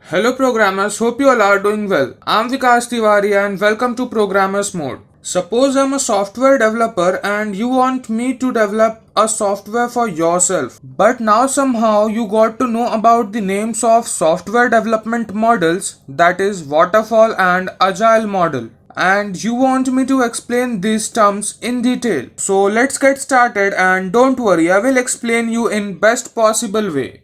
Hello programmers, hope you all are doing well. I'm Vikas Tiwari and welcome to Programmers Mode. Suppose I'm a software developer and you want me to develop a software for yourself. But now somehow you got to know about the names of software development models, that is Waterfall and Agile Model. And you want me to explain these terms in detail. So let's get started, and don't worry, I will explain you in best possible way.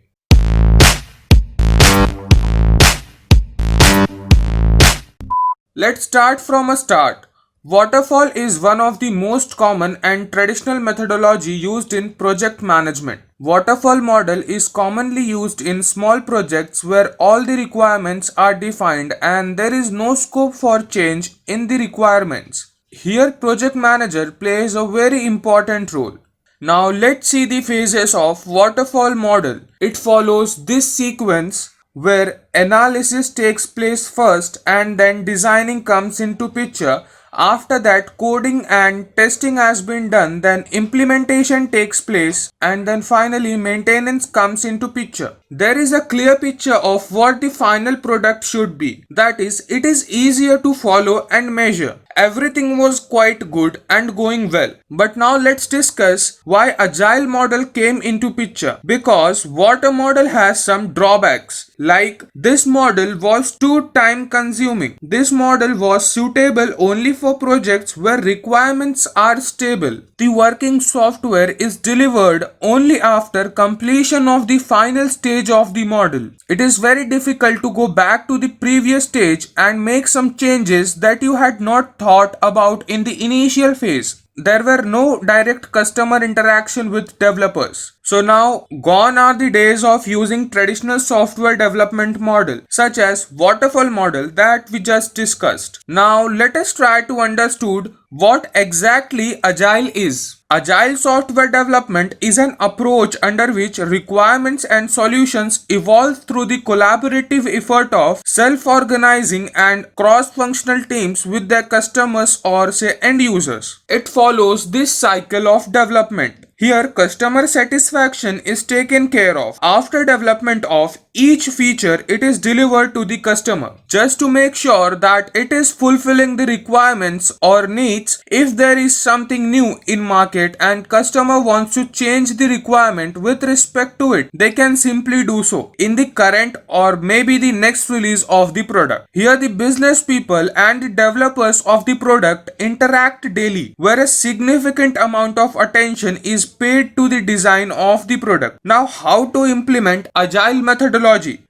Let's start from a start. Waterfall is one of the most common and traditional methodology used in project management. Waterfall model is commonly used in small projects where all the requirements are defined and there is no scope for change in the requirements. Here project manager plays a very important role. Now let's see the phases of waterfall model. It follows this sequence where analysis takes place first and then designing comes into picture. After that, coding and testing has been done, then implementation takes place, and then finally maintenance comes into picture. There is a clear picture of what the final product should be. That is, it is easier to follow and measure. Everything was quite good and going well. But now let's discuss why Agile model came into picture. Because Water model has some drawbacks. Like this model was too time consuming. This model was suitable only for projects where requirements are stable. The working software is delivered only after completion of the final stage of the model. It is very difficult to go back to the previous stage and make some changes that you had not thought about in the initial phase. There were no direct customer interaction with developers. So now gone are the days of using traditional software development model such as waterfall model that we just discussed. Now let us try to understand what exactly Agile is. Agile software development is an approach under which requirements and solutions evolve through the collaborative effort of self-organizing and cross-functional teams with their customers or say end users. It follows this cycle of development. Here, customer satisfaction is taken care of. After development of each feature, it is delivered to the customer just to make sure that it is fulfilling the requirements or needs. If there is something new in market and customer wants to change the requirement with respect to it, they can simply do so in the current or maybe the next release of the product. Here, the business people and the developers of the product interact daily, where a significant amount of attention is paid to the design of the product. Now, how to implement Agile methodology?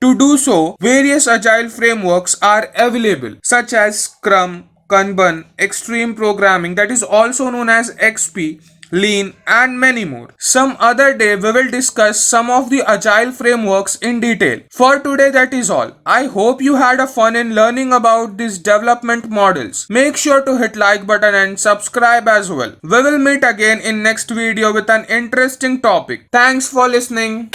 To do so, various Agile frameworks are available such as Scrum, Kanban, Extreme Programming, that is also known as XP, Lean, and many more. Some other day we will discuss some of the Agile frameworks in detail. For today, that is all. I hope you had a fun in learning about these development models. Make sure to hit like button and subscribe as well. We will meet again in next video with an interesting topic. Thanks for listening.